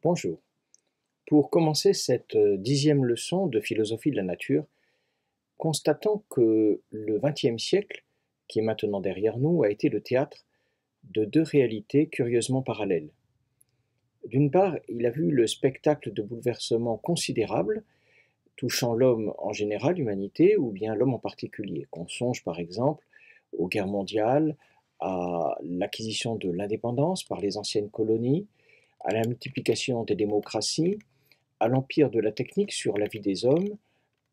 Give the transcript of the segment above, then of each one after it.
Bonjour. Pour commencer cette 10e leçon de philosophie de la nature, constatons que le XXe siècle, qui est maintenant derrière nous, a été le théâtre de deux réalités curieusement parallèles. D'une part, il a vu le spectacle de bouleversements considérables touchant l'homme en général, l'humanité, ou bien l'homme en particulier. Qu'on songe par exemple aux guerres mondiales, à l'acquisition de l'indépendance par les anciennes colonies, à la multiplication des démocraties, à l'empire de la technique sur la vie des hommes,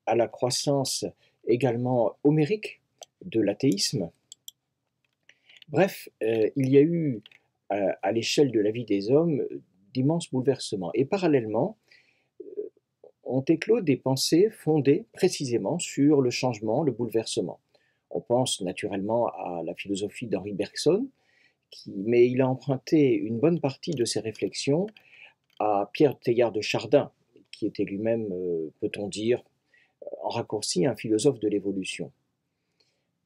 à la croissance également homérique de l'athéisme. Bref, il y a eu à l'échelle de la vie des hommes d'immenses bouleversements. Et parallèlement, ont éclos des pensées fondées précisément sur le changement, le bouleversement. On pense naturellement à la philosophie d'Henri Bergson, mais il a emprunté une bonne partie de ses réflexions à Pierre Teilhard de Chardin, qui était lui-même, peut-on dire, en raccourci, un philosophe de l'évolution.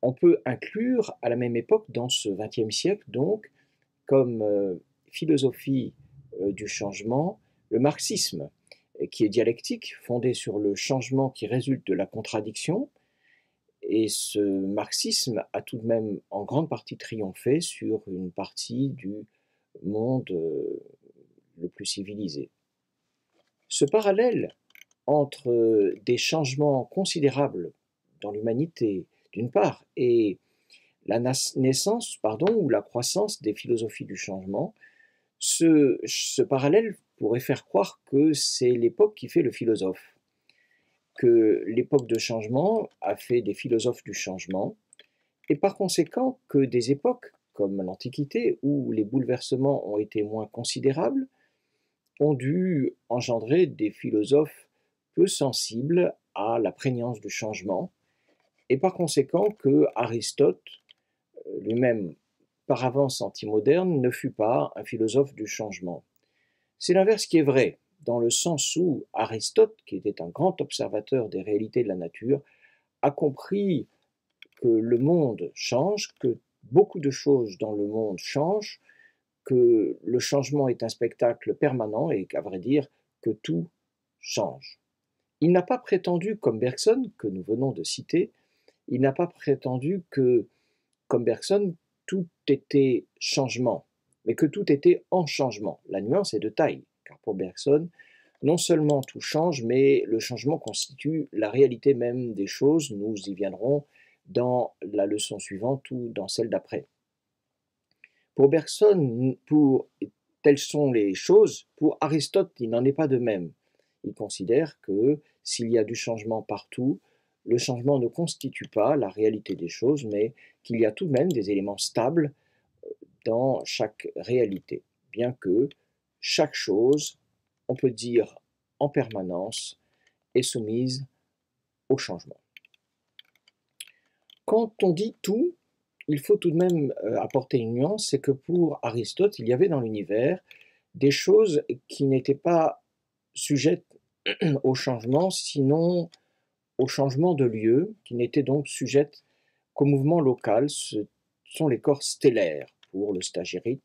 On peut inclure à la même époque, dans ce XXe siècle donc, comme philosophie du changement, le marxisme, qui est dialectique, fondé sur le changement qui résulte de la contradiction, et ce marxisme a tout de même en grande partie triomphé sur une partie du monde le plus civilisé. Ce parallèle entre des changements considérables dans l'humanité, d'une part, et la naissance, ou la croissance des philosophies du changement, ce parallèle pourrait faire croire que c'est l'époque qui fait le philosophe, que l'époque de changement a fait des philosophes du changement, et par conséquent que des époques comme l'Antiquité, où les bouleversements ont été moins considérables, ont dû engendrer des philosophes peu sensibles à la prégnance du changement, et par conséquent que Aristote, lui-même par avance antimoderne, ne fut pas un philosophe du changement. C'est l'inverse qui est vrai, dans le sens où Aristote, qui était un grand observateur des réalités de la nature, a compris que le monde change, que beaucoup de choses dans le monde changent, que le changement est un spectacle permanent et qu'à vrai dire, que tout change. Il n'a pas prétendu, comme Bergson, que nous venons de citer, il n'a pas prétendu que, comme Bergson, tout était changement, mais que tout était en changement. La nuance est de taille, car pour Bergson, non seulement tout change, mais le changement constitue la réalité même des choses. Nous y viendrons dans la leçon suivante ou dans celle d'après. Pour Bergson, telles sont les choses, pour Aristote, il n'en est pas de même. Il considère que s'il y a du changement partout, le changement ne constitue pas la réalité des choses, mais qu'il y a tout de même des éléments stables dans chaque réalité, bien que chaque chose, on peut dire en permanence, est soumise au changement. Quand on dit tout, il faut tout de même apporter une nuance, c'est que pour Aristote, il y avait dans l'univers des choses qui n'étaient pas sujettes au changement, sinon au changement de lieu, qui n'étaient donc sujettes qu'au mouvement local. Ce sont les corps stellaires, pour le stagirite,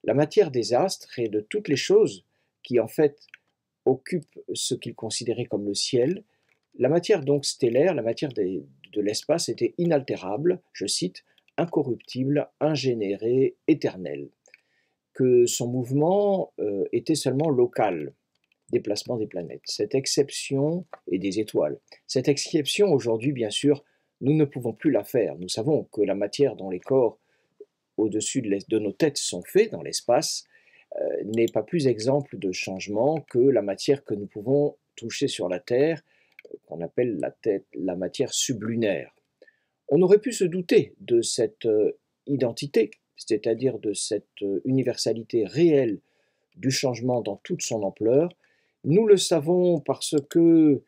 la matière des astres et de toutes les choses qui en fait occupent ce qu'il considérait comme le ciel. La matière donc stellaire, la matière de l'espace était inaltérable, je cite, incorruptible, ingénérée, éternelle, que son mouvement était seulement local, déplacement des planètes. Cette exception, et des étoiles, cette exception aujourd'hui, bien sûr, nous ne pouvons plus la faire. Nous savons que la matière dont les corps au-dessus de nos têtes sont faits dans l'espace n'est pas plus exemple de changement que la matière que nous pouvons toucher sur la Terre, qu'on appelle la matière sublunaire. On aurait pu se douter de cette identité, c'est-à-dire de cette universalité réelle du changement dans toute son ampleur. Nous le savons parce que,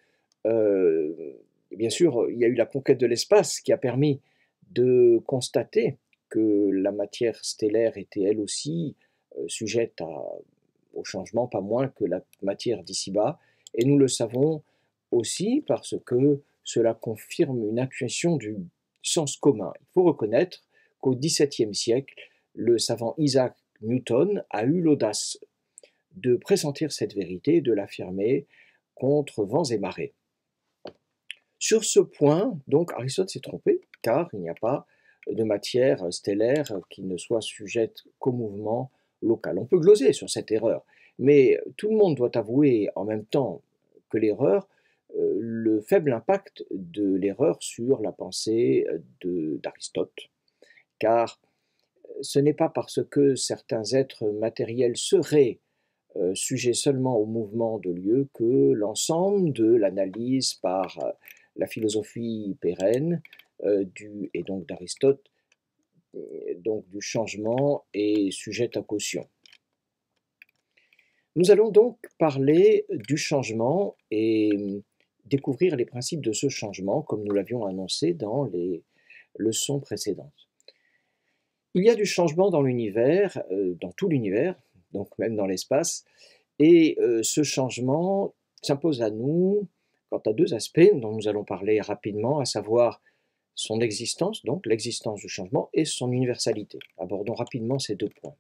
bien sûr, il y a eu la conquête de l'espace qui a permis de constater que la matière stellaire était elle aussi sujette au changement, pas moins que la matière d'ici-bas. Et nous le savons aussi parce que cela confirme une intuition du sens commun. Il faut reconnaître qu'au XVIIe siècle, le savant Isaac Newton a eu l'audace de pressentir cette vérité, de l'affirmer contre vents et marées. Sur ce point, donc, Aristote s'est trompé, car il n'y a pas de matière stellaire qui ne soit sujette qu'au mouvement local. On peut gloser sur cette erreur, mais tout le monde doit avouer en même temps que l'erreur, le faible impact de l'erreur sur la pensée d'Aristote, car ce n'est pas parce que certains êtres matériels seraient sujets seulement au mouvement de lieu que l'ensemble de l'analyse par la philosophie pérenne et donc d'Aristote, donc du changement, est sujette à caution. Nous allons donc parler du changement et découvrir les principes de ce changement, comme nous l'avions annoncé dans les leçons précédentes. Il y a du changement dans l'univers, dans tout l'univers, donc même dans l'espace, et ce changement s'impose à nous quant à deux aspects dont nous allons parler rapidement, à savoir son existence, donc l'existence du changement, et son universalité. Abordons rapidement ces deux points.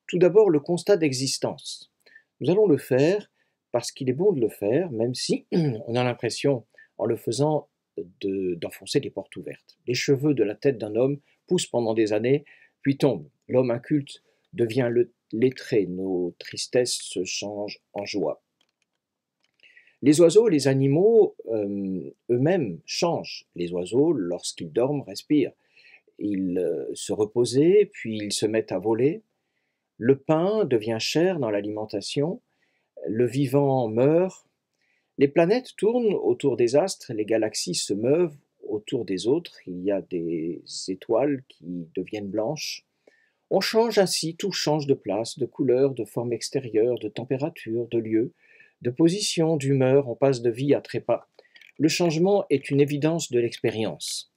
Tout d'abord, le constat d'existence. Nous allons le faire parce qu'il est bon de le faire, même si on a l'impression, en le faisant, d'enfoncer des portes ouvertes. Les cheveux de la tête d'un homme poussent pendant des années, puis tombent. L'homme inculte devient lettré, nos tristesses se changent en joie. Les oiseaux, les animaux eux-mêmes changent. Les oiseaux, lorsqu'ils dorment, respirent. Ils se reposaient, puis ils se mettent à voler. Le pain devient cher dans l'alimentation. Le vivant meurt. Les planètes tournent autour des astres, les galaxies se meuvent autour des autres. Il y a des étoiles qui deviennent blanches. On change ainsi, tout change de place, de couleur, de forme extérieure, de température, de lieu, de position, d'humeur, on passe de vie à trépas. Le changement est une évidence de l'expérience.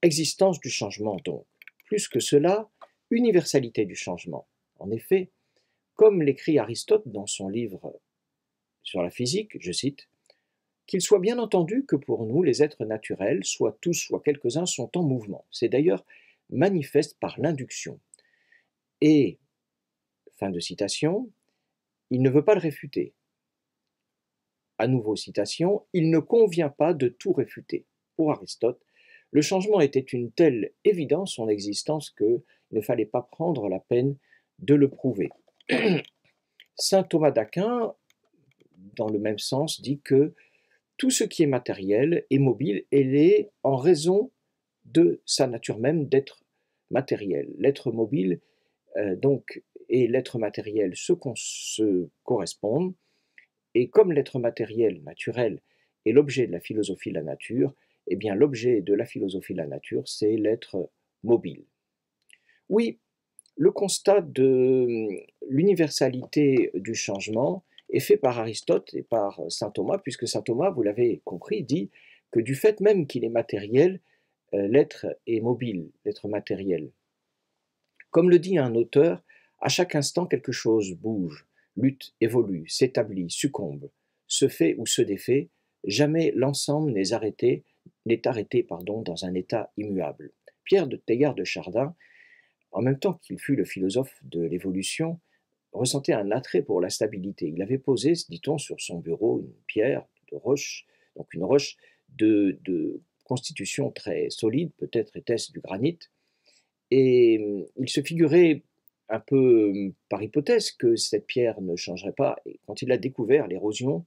Existence du changement donc. Plus que cela, universalité du changement. En effet, comme l'écrit Aristote dans son livre sur la physique, je cite, « Qu'il soit bien entendu que pour nous, les êtres naturels, soit tous, soit quelques-uns, sont en mouvement. C'est d'ailleurs manifeste par l'induction. Et, fin de citation, il ne veut pas le réfuter. À nouveau citation, il ne convient pas de tout réfuter. Pour Aristote, le changement était une telle évidence son existence qu'il ne fallait pas prendre la peine de le prouver. Saint Thomas d'Aquin, dans le même sens, dit que tout ce qui est matériel est mobile et l'est en raison de sa nature même d'être matériel. L'être mobile donc, et l'être matériel se correspondent, et comme l'être matériel naturel est l'objet de la philosophie de la nature, eh bien l'objet de la philosophie de la nature, c'est l'être mobile. Oui, le constat de l'universalité du changement est fait par Aristote et par saint Thomas, puisque saint Thomas, vous l'avez compris, dit que du fait même qu'il est matériel, l'être est mobile, l'être matériel. Comme le dit un auteur, à chaque instant quelque chose bouge, lutte, évolue, s'établit, succombe, se fait ou se défait, jamais l'ensemble n'est arrêté dans un état immuable. Pierre de Teilhard de Chardin, en même temps qu'il fut le philosophe de l'évolution, ressentait un attrait pour la stabilité. Il avait posé, dit-on, sur son bureau une pierre de roche, donc une roche de constitution très solide, peut-être était-ce du granit, et il se figurait un peu par hypothèse que cette pierre ne changerait pas. Et quand il a découvert l'érosion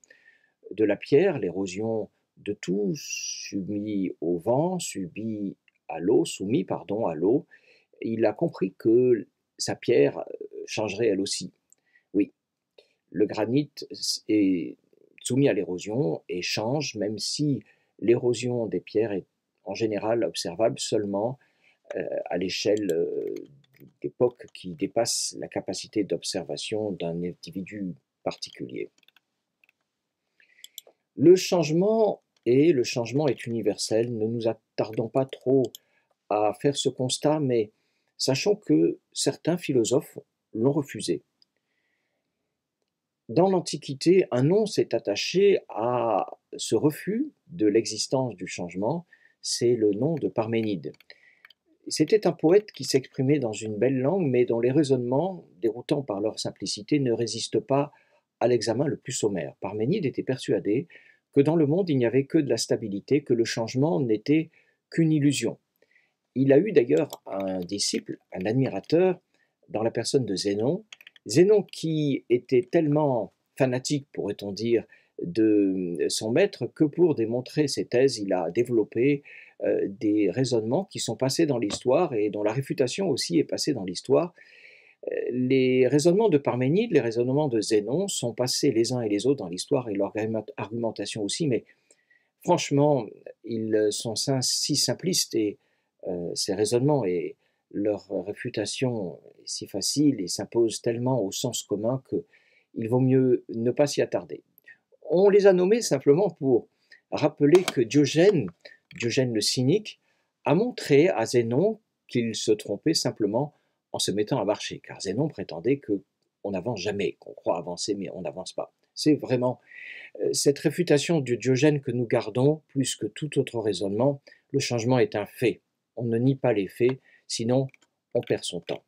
de la pierre, l'érosion de tout, soumis au vent, soumis à l'eau, il a compris que sa pierre changerait elle aussi. Oui, le granit est soumis à l'érosion et change, même si l'érosion des pierres est en général observable seulement à l'échelle d'époque qui dépasse la capacité d'observation d'un individu particulier. Le changement est universel. Ne nous attardons pas trop à faire ce constat, mais sachons que certains philosophes l'ont refusé. Dans l'Antiquité, un nom s'est attaché à ce refus de l'existence du changement, c'est le nom de Parménide. C'était un poète qui s'exprimait dans une belle langue, mais dont les raisonnements, déroutants par leur simplicité, ne résistent pas à l'examen le plus sommaire. Parménide était persuadé que dans le monde il n'y avait que de la stabilité, que le changement n'était qu'une illusion. Il a eu d'ailleurs un disciple, un admirateur, dans la personne de Zénon. Zénon qui était tellement fanatique, pourrait-on dire, de son maître, que pour démontrer ses thèses, il a développé des raisonnements qui sont passés dans l'histoire et dont la réfutation aussi est passée dans l'histoire. Les raisonnements de Parménide, les raisonnements de Zénon sont passés les uns et les autres dans l'histoire et leur argumentation aussi, mais franchement, ils sont si simplistes et ces raisonnements et leur réfutation est si facile et s'impose tellement au sens commun qu'il vaut mieux ne pas s'y attarder. On les a nommés simplement pour rappeler que Diogène le cynique, a montré à Zénon qu'il se trompait simplement en se mettant à marcher, car Zénon prétendait qu'on n'avance jamais, qu'on croit avancer mais on n'avance pas. C'est vraiment cette réfutation de Diogène que nous gardons plus que tout autre raisonnement. Le changement est un fait. On ne nie pas les faits, sinon on perd son temps.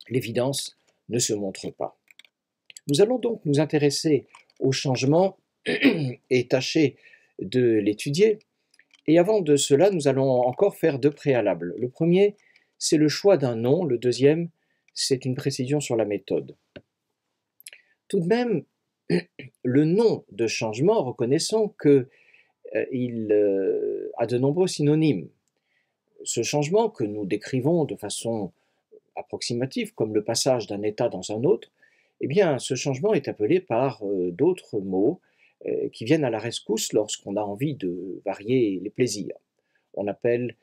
L'évidence ne se montre pas. Nous allons donc nous intéresser au changement et tâcher de l'étudier. Et avant de cela, nous allons encore faire deux préalables. Le premier, c'est le choix d'un nom. Le deuxième, c'est une précision sur la méthode. Tout de même, le nom de changement, reconnaissons qu'il a de nombreux synonymes. Ce changement que nous décrivons de façon approximative, comme le passage d'un état dans un autre, eh bien, ce changement est appelé par d'autres mots qui viennent à la rescousse lorsqu'on a envie de varier les plaisirs. On appelle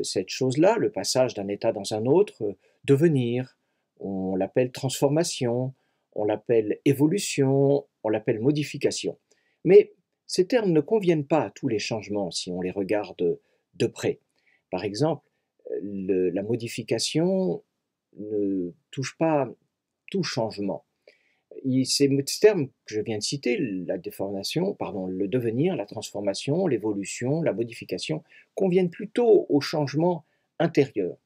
cette chose-là, le passage d'un état dans un autre, devenir, on l'appelle transformation, on l'appelle évolution, on l'appelle modification. Mais ces termes ne conviennent pas à tous les changements si on les regarde de près. Par exemple, la modification ne touche pas tout changement. Ces termes que je viens de citer, la déformation, pardon, le devenir, la transformation, l'évolution, la modification, conviennent plutôt au changement intérieur.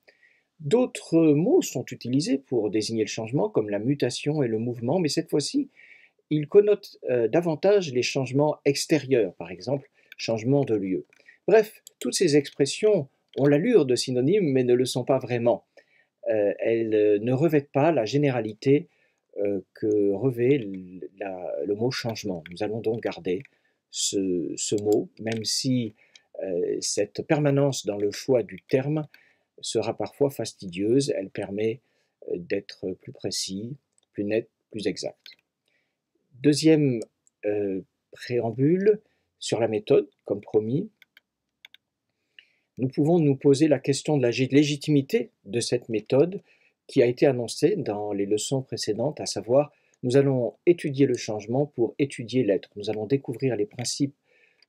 D'autres mots sont utilisés pour désigner le changement, comme la mutation et le mouvement, mais cette fois-ci, ils connotent davantage les changements extérieurs, par exemple, changement de lieu. Bref, toutes ces expressions ont l'allure de synonymes, mais ne le sont pas vraiment. Elles ne revêtent pas la généralité que revêt le mot changement. Nous allons donc garder ce mot, même si cette permanence dans le choix du terme sera parfois fastidieuse, elle permet d'être plus précis, plus net, plus exact. Deuxième préambule sur la méthode, comme promis, nous pouvons nous poser la question de la légitimité de cette méthode qui a été annoncée dans les leçons précédentes, à savoir, nous allons étudier le changement pour étudier l'être. Nous allons découvrir les principes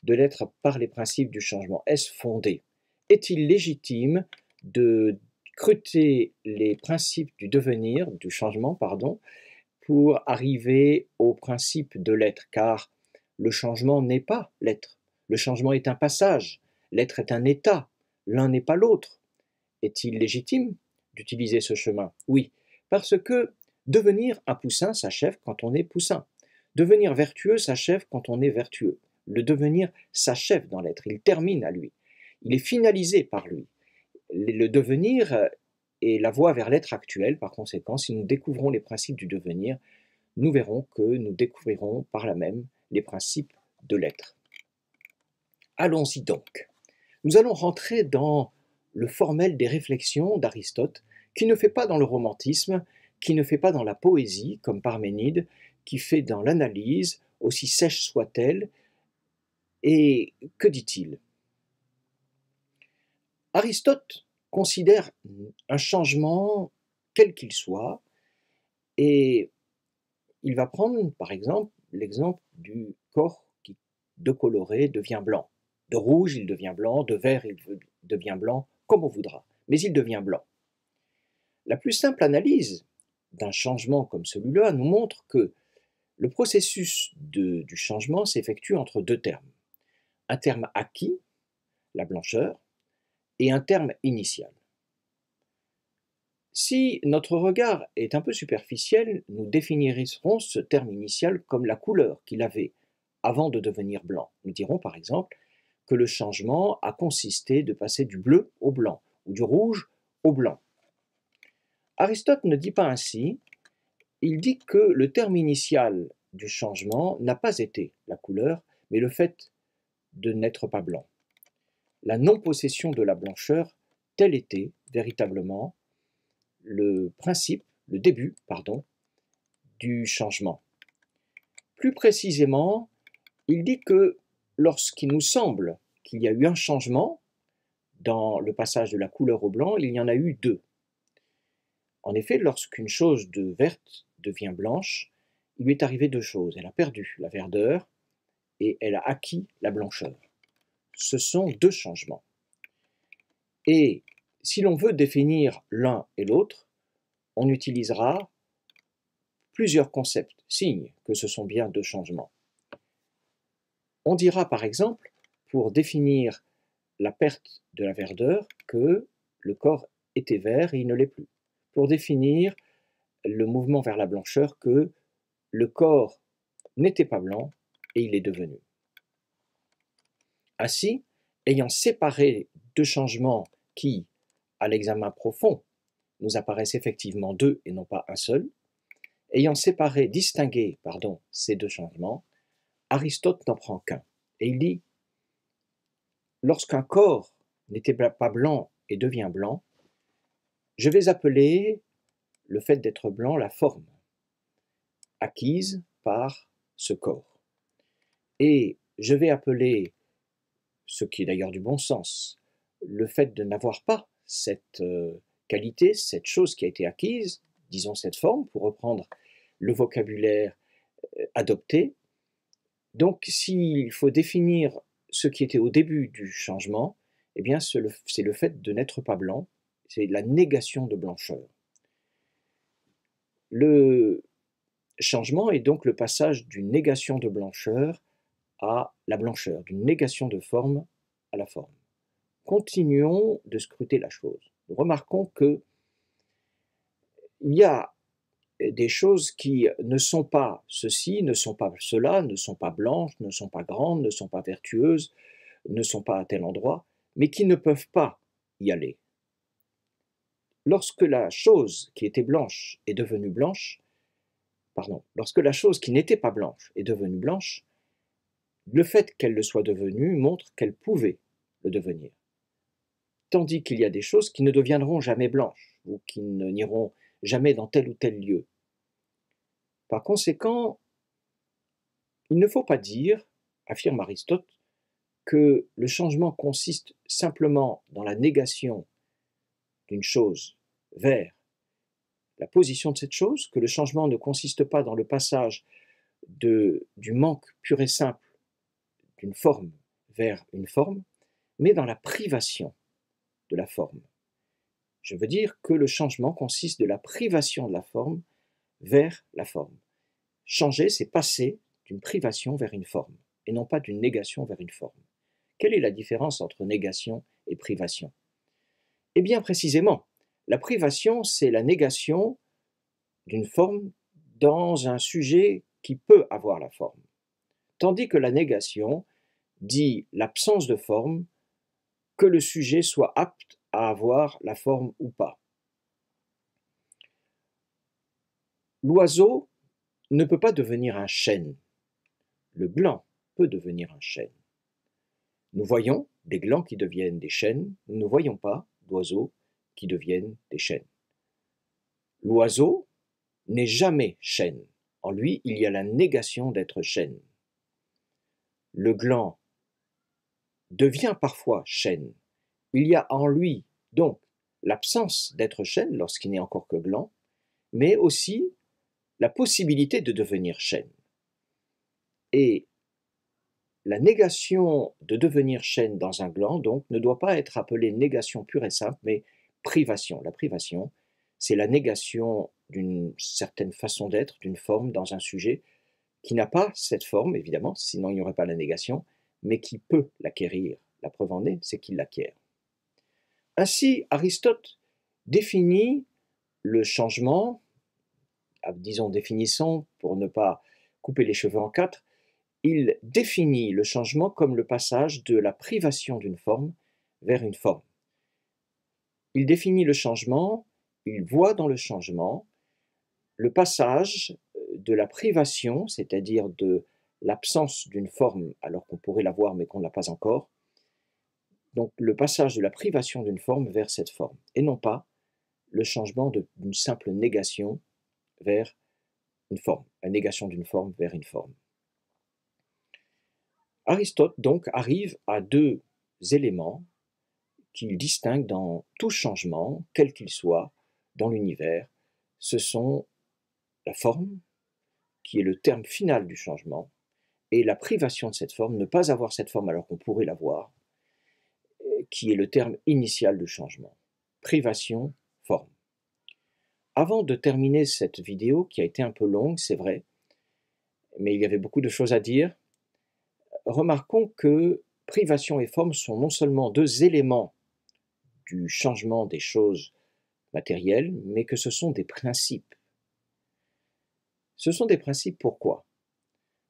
de l'être par les principes du changement. Est-ce fondé? Est-il légitime de scruter les principes du devenir, du changement, pardon, pour arriver au principe de l'être? Car le changement n'est pas l'être. Le changement est un passage. L'être est un état. L'un n'est pas l'autre. Est-il légitime d'utiliser ce chemin? Oui, parce que devenir un poussin s'achève quand on est poussin. Devenir vertueux s'achève quand on est vertueux. Le devenir s'achève dans l'être, il termine à lui. Il est finalisé par lui. Le devenir est la voie vers l'être actuel. Par conséquent, si nous découvrons les principes du devenir, nous verrons que nous découvrirons par là même les principes de l'être. Allons-y donc. Nous allons rentrer dans le formel des réflexions d'Aristote, qui ne fait pas dans le romantisme, qui ne fait pas dans la poésie, comme Parménide, qui fait dans l'analyse, aussi sèche soit-elle. Et que dit-il? Aristote considère un changement, quel qu'il soit, et il va prendre, par exemple, l'exemple du corps qui, de coloré, devient blanc. De rouge, il devient blanc, de vert, il devient blanc, comme on voudra, mais il devient blanc. La plus simple analyse d'un changement comme celui-là nous montre que le processus du changement s'effectue entre deux termes. Un terme acquis, la blancheur, et un terme initial. Si notre regard est un peu superficiel, nous définirons ce terme initial comme la couleur qu'il avait avant de devenir blanc. Nous dirons par exemple que le changement a consisté de passer du bleu au blanc ou du rouge au blanc. Aristote ne dit pas ainsi, il dit que le terme initial du changement n'a pas été la couleur, mais le fait de n'être pas blanc. La non-possession de la blancheur, tel était véritablement le principe, le début, du changement. Plus précisément, il dit que lorsqu'il nous semble qu'il y a eu un changement dans le passage de la couleur au blanc, il y en a eu deux. En effet, lorsqu'une chose de verte devient blanche, il lui est arrivé deux choses. Elle a perdu la verdeur et elle a acquis la blancheur. Ce sont deux changements. Et si l'on veut définir l'un et l'autre, on utilisera plusieurs concepts, signes que ce sont bien deux changements. On dira par exemple, pour définir la perte de la verdeur, que le corps était vert et il ne l'est plus. Pour définir le mouvement vers la blancheur, que le corps n'était pas blanc et il est devenu. Ainsi, ayant séparé deux changements qui, à l'examen profond, nous apparaissent effectivement deux et non pas un seul, ayant distingué ces deux changements, Aristote n'en prend qu'un. Et il dit, lorsqu'un corps n'était pas blanc et devient blanc, je vais appeler le fait d'être blanc la forme acquise par ce corps. Et je vais appeler, ce qui est d'ailleurs du bon sens, le fait de n'avoir pas cette qualité, cette chose qui a été acquise, disons cette forme, pour reprendre le vocabulaire adopté. Donc, s'il faut définir ce qui était au début du changement, eh bien, c'est le fait de n'être pas blanc, c'est la négation de blancheur. Le changement est donc le passage d'une négation de blancheur à la blancheur, d'une négation de forme à la forme. Continuons de scruter la chose. Nous remarquons qu'il y a des choses qui ne sont pas ceci, ne sont pas cela, ne sont pas blanches, ne sont pas grandes, ne sont pas vertueuses, ne sont pas à tel endroit, mais qui ne peuvent pas y aller. Lorsque la chose qui était blanche est devenue blanche, lorsque la chose qui n'était pas blanche est devenue blanche, le fait qu'elle le soit devenue montre qu'elle pouvait le devenir. Tandis qu'il y a des choses qui ne deviendront jamais blanches, ou qui n'iront jamais dans tel ou tel lieu. Par conséquent, il ne faut pas dire, affirme Aristote, que le changement consiste simplement dans la négation d'une chose vers la position de cette chose, que le changement ne consiste pas dans le passage du manque pur et simple d'une forme vers une forme, mais dans la privation de la forme. Je veux dire que le changement consiste de la privation de la forme vers la forme. Changer, c'est passer d'une privation vers une forme, et non pas d'une négation vers une forme. Quelle est la différence entre négation et privation? Eh bien, précisément, la privation, c'est la négation d'une forme dans un sujet qui peut avoir la forme, tandis que la négation dit l'absence de forme, que le sujet soit apte à avoir la forme ou pas. L'oiseau ne peut pas devenir un chêne. Le gland peut devenir un chêne. Nous voyons des glands qui deviennent des chênes, nous ne voyons pas d'oiseaux qui deviennent des chênes. L'oiseau n'est jamais chêne. En lui, il y a la négation d'être chêne. Le gland devient parfois chêne. Il y a en lui, donc, l'absence d'être chêne lorsqu'il n'est encore que gland, mais aussi la possibilité de devenir chêne. Et la négation de devenir chêne dans un gland, donc, ne doit pas être appelée négation pure et simple, mais privation. La privation, c'est la négation d'une certaine façon d'être, d'une forme dans un sujet qui n'a pas cette forme, évidemment, sinon il n'y aurait pas la négation, mais qui peut l'acquérir. La preuve en est, c'est qu'il l'acquiert. Ainsi, Aristote définit Le changement, disons définissons pour ne pas couper les cheveux en quatre, il définit le changement comme le passage de la privation d'une forme vers une forme. Il définit le changement, il voit dans le changement le passage de la privation, c'est-à-dire de l'absence d'une forme alors qu'on pourrait l'avoir mais qu'on ne l'a pas encore, donc le passage de la privation d'une forme vers cette forme, et non pas le changement d'une simple négation vers une forme, la négation d'une forme vers une forme. Aristote donc arrive à deux éléments qu'il distingue dans tout changement, quel qu'il soit, dans l'univers. Ce sont la forme, qui est le terme final du changement, et la privation de cette forme, ne pas avoir cette forme alors qu'on pourrait l'avoir, qui est le terme initial du changement. Privation, forme. Avant de terminer cette vidéo, qui a été un peu longue, c'est vrai, mais il y avait beaucoup de choses à dire, remarquons que privation et forme sont non seulement deux éléments du changement des choses matérielles, mais que ce sont des principes. Ce sont des principes pourquoi?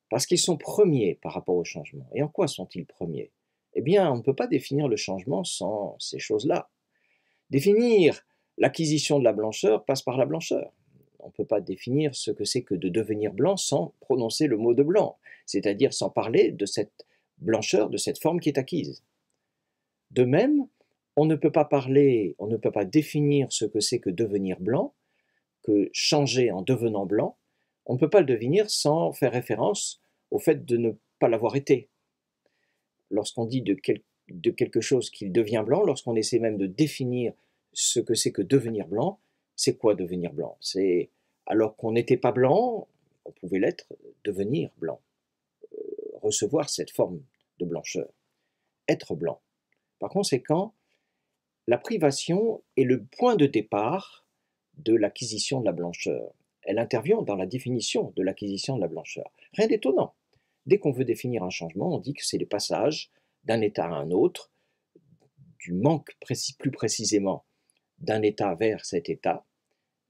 Parce qu'ils sont premiers par rapport au changement. Et en quoi sont-ils premiers? Eh bien, on ne peut pas définir le changement sans ces choses-là. Définir l'acquisition de la blancheur passe par la blancheur. On ne peut pas définir ce que c'est que de devenir blanc sans prononcer le mot de blanc, c'est-à-dire sans parler de cette blancheur, de cette forme qui est acquise. De même, on ne peut pas définir ce que c'est que devenir blanc, que changer en devenant blanc. On ne peut pas le devenir sans faire référence au fait de ne pas l'avoir été. Lorsqu'on dit de quelque chose qu'il devient blanc, lorsqu'on essaie même de définir ce que c'est que devenir blanc, c'est quoi devenir blanc? C'est alors qu'on n'était pas blanc, on pouvait l'être, devenir blanc, recevoir cette forme de blancheur, être blanc. Par conséquent, la privation est le point de départ de l'acquisition de la blancheur. Elle intervient dans la définition de l'acquisition de la blancheur. Rien d'étonnant. Dès qu'on veut définir un changement, on dit que c'est le passage d'un état à un autre, du manque plus précisément d'un état vers cet état,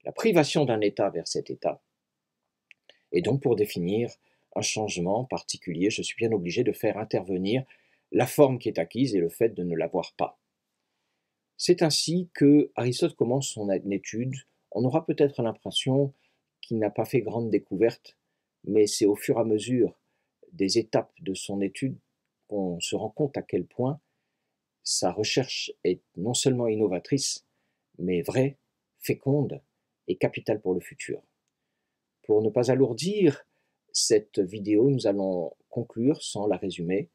la privation d'un état vers cet état. Et donc pour définir un changement particulier, je suis bien obligé de faire intervenir la forme qui est acquise et le fait de ne l'avoir pas. C'est ainsi que Aristote commence son étude. On aura peut-être l'impression qu'il n'a pas fait grande découverte, mais c'est au fur et à mesure des étapes de son étude qu'on se rend compte à quel point sa recherche est non seulement innovatrice, mais vraie, féconde et capitale pour le futur. Pour ne pas alourdir cette vidéo, nous allons conclure sans la résumer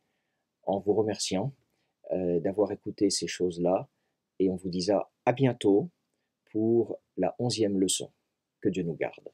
en vous remerciant d'avoir écouté ces choses-là et on vous dit à bientôt pour la 11e leçon. Que Dieu nous garde.